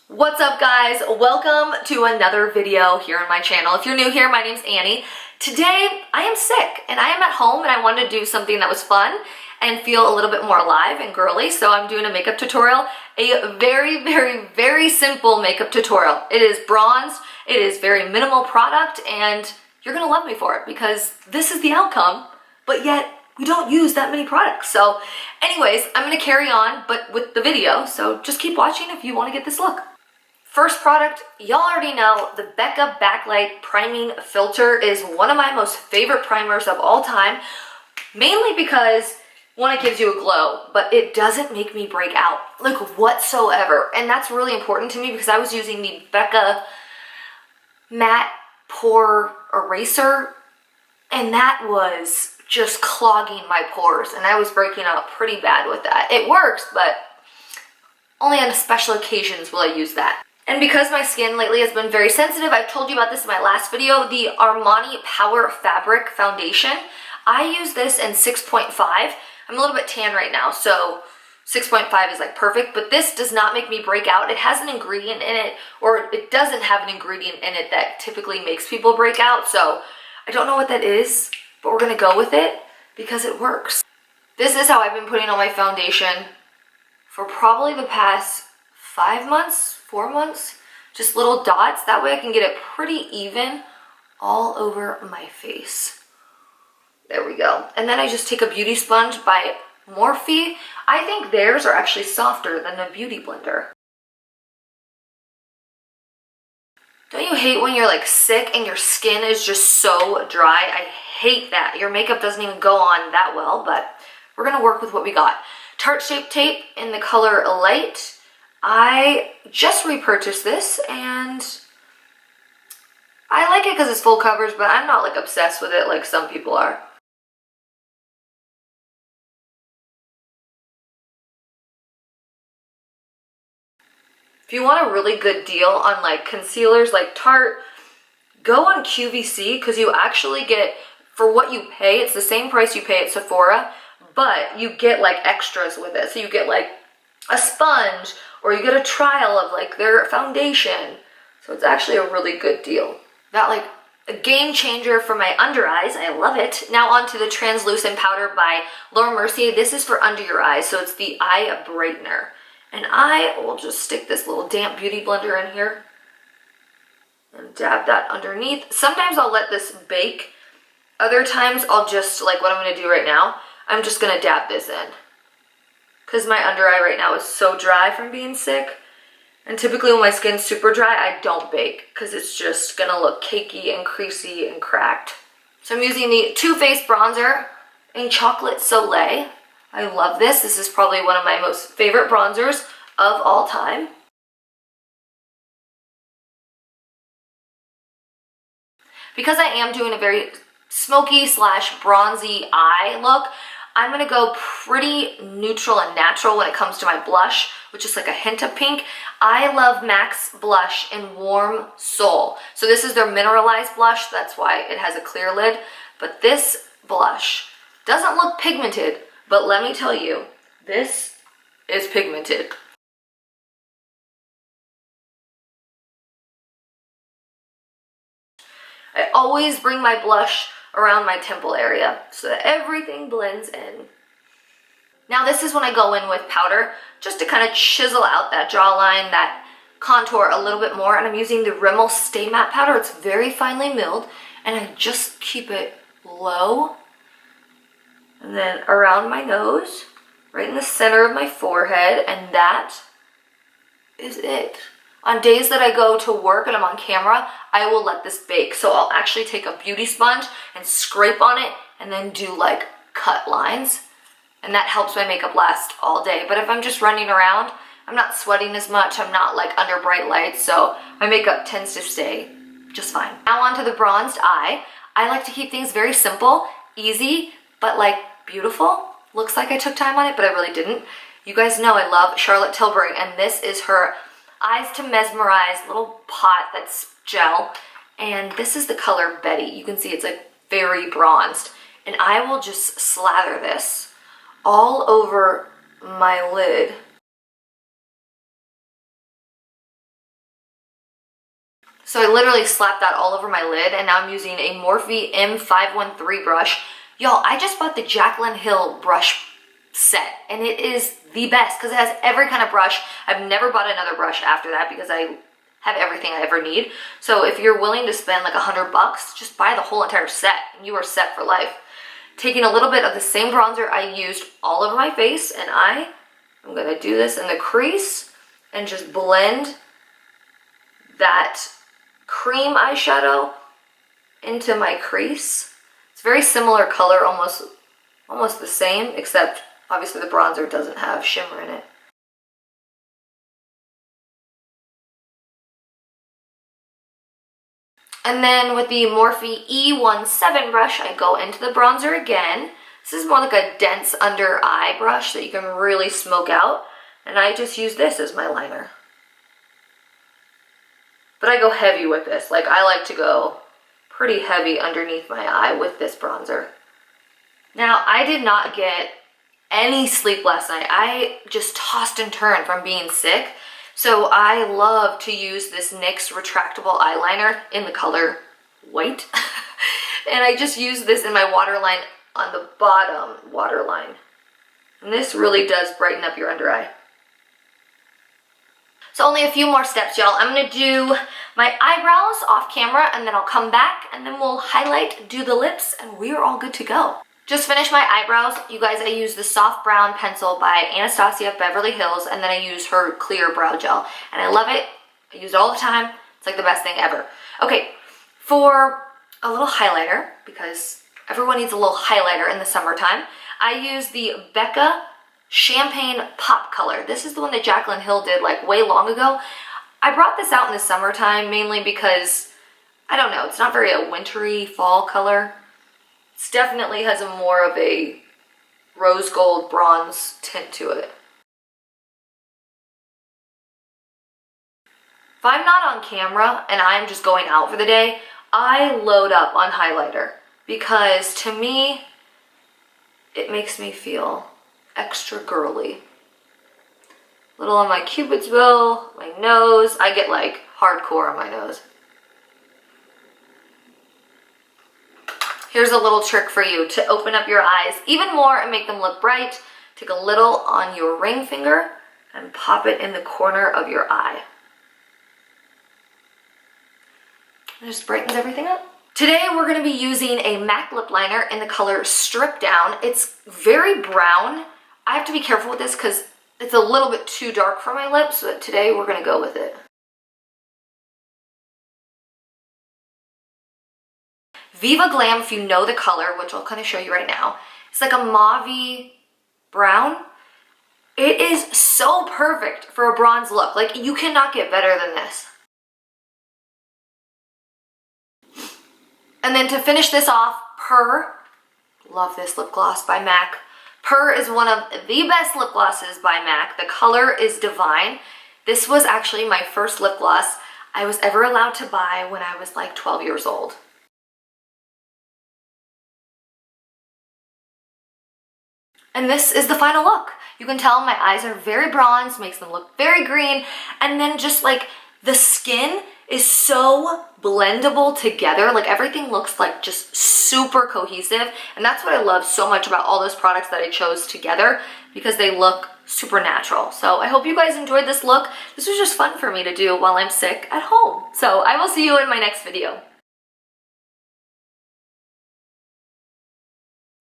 What's up, guys? Welcome to another video here on my channel. If you're new here, my name's Annie. Today I am sick and I am at home and I wanted to do something that was fun and feel a little bit more alive and girly, so I'm doing a makeup tutorial. A very simple makeup tutorial. It is bronzed, it is very minimal product, and you're gonna love me for it because this is the outcome, but yet we don't use that many products. So anyways, I'm gonna carry on but with the video, so just keep watching if you want to get this look. First product, y'all already know, the Becca Backlight Priming Filter is one of my most favorite primers of all time, mainly because, one, it gives you a glow, but it doesn't make me break out, like, whatsoever. And that's really important to me because I was using the Becca Matte Pore Eraser, and that was just clogging my pores, and I was breaking out pretty bad with that. It works, but only on special occasions will I use that. And because my skin lately has been very sensitive, I've told you about this in my last video, the Armani Power Fabric Foundation. I use this in 6.5. I'm a little bit tan right now, so 6.5 is like perfect, but this does not make me break out. It has an ingredient in it, or it doesn't have an ingredient in it that typically makes people break out, so I don't know what that is, but we're gonna go with it because it works. This is how I've been putting on my foundation for probably the past 5 months, 4 months, just little dots. That way I can get it pretty even all over my face. There we go. And then I just take a beauty sponge by Morphe. I think theirs are actually softer than the Beauty Blender. Don't you hate when you're like sick and your skin is just so dry? I hate that. Your makeup doesn't even go on that well, but we're gonna work with what we got. Tarte Shape Tape in the color Light. I just repurchased this and I like it because it's full coverage, but I'm not like obsessed with it like some people are. If you want a really good deal on like concealers like Tarte, go on QVC because you actually get, for what you pay, it's the same price you pay at Sephora, but you get like extras with it. So you get like a sponge, or you get a trial of like their foundation. So it's actually a really good deal. Got like a game changer for my under eyes. I love it. Now on to the translucent powder by Mercier. This is for under your eyes, so it's the eye brightener. And I will just stick this little damp beauty blender in here and dab that underneath. Sometimes I'll let this bake. Other times I'll just, like what I'm gonna do right now, I'm just gonna dab this in. Because my under eye right now is so dry from being sick. And typically when my skin's super dry, I don't bake because it's just gonna look cakey and creasy and cracked. So I'm using the Too Faced bronzer in Chocolate Solei. I love this. This is probably one of my most favorite bronzers of all time. Because I am doing a very smoky / bronzy eye look, I'm gonna go pretty neutral and natural when it comes to my blush, which is like a hint of pink. I love MAC's blush in Warm Soul. So this is their mineralized blush, that's why it has a clear lid. But this blush doesn't look pigmented, but let me tell you, this is pigmented. I always bring my blush around my temple area so that everything blends in. Now this is when I go in with powder just to kind of chisel out that jawline, that contour a little bit more, and I'm using the Rimmel Stay Matte powder. It's very finely milled and I just keep it low and then around my nose, right in the center of my forehead, and that is it. On days that I go to work and I'm on camera, I will let this bake. So I'll actually take a beauty sponge and scrape on it and then do like cut lines. And that helps my makeup last all day. But if I'm just running around, I'm not sweating as much. I'm not like under bright lights. So my makeup tends to stay just fine. Now onto the bronzed eye. I like to keep things very simple, easy, but like beautiful. Looks like I took time on it, but I really didn't. You guys know I love Charlotte Tilbury, and this is her Eyes to Mesmerize little pot that's gel, and this is the color Betty. You can see it's like very bronzed, and I will just slather this all over my lid So I literally slapped that all over my lid, and now I'm using a Morphe M513 brush. Y'all, I just bought the Jaclyn Hill brush set, and it is the best because it has every kind of brush. I've never bought another brush after that because I have everything I ever need. So if you're willing to spend like $100, just buy the whole entire set and you are set for life. Taking a little bit of the same bronzer I used all over my face, and I'm gonna do this in the crease and just blend that cream eyeshadow into my crease. It's very similar color, almost the same, except obviously the bronzer doesn't have shimmer in it. And then with the Morphe E17 brush, I go into the bronzer again. This is more like a dense under eye brush that you can really smoke out. And I just use this as my liner. But I go heavy with this. Like, I like to go pretty heavy underneath my eye with this bronzer. Now, I did not get any sleep last night. I just tossed and turned from being sick. So I love to use this NYX Retractable Eyeliner in the color white. And I just use this in my waterline on the bottom waterline. And this really does brighten up your under eye. So only a few more steps, y'all. I'm gonna do my eyebrows off camera, and then I'll come back and then we'll highlight, do the lips, and we're all good to go. Just finished my eyebrows. You guys, I use the Soft Brown Pencil by Anastasia Beverly Hills, and then I use her clear brow gel. And I love it. I use it all the time. It's like the best thing ever. Okay, for a little highlighter, because everyone needs a little highlighter in the summertime, I use the Becca Champagne Pop Color. This is the one that Jaclyn Hill did like way long ago. I brought this out in the summertime mainly because, I don't know, it's not very a wintry fall color. It definitely has a more of a rose gold bronze tint to it. If I'm not on camera and I'm just going out for the day, I load up on highlighter because to me, it makes me feel extra girly. Little on my cupid's bow, my nose. I get like hardcore on my nose. Here's a little trick for you to open up your eyes even more and make them look bright. Take a little on your ring finger and pop it in the corner of your eye. It just brightens everything up. Today we're going to be using a MAC lip liner in the color Stripdown. It's very brown. I have to be careful with this because it's a little bit too dark for my lips, but today we're going to go with it. Viva Glam, if you know the color, which I'll kind of show you right now, it's like a mauve brown. It is so perfect for a bronze look. Like, you cannot get better than this. And then to finish this off, Prrr. Love this lip gloss by MAC. Prrr is one of the best lip glosses by MAC. The color is divine. This was actually my first lip gloss I was ever allowed to buy when I was like 12 years old. And this is the final look. You can tell my eyes are very bronze, makes them look very green, and then just like the skin is so blendable together. Like, everything looks like just super cohesive, and that's what I love so much about all those products that I chose together, because they look super natural. So I hope you guys enjoyed this look. This was just fun for me to do while I'm sick at home. So I will see you in my next video.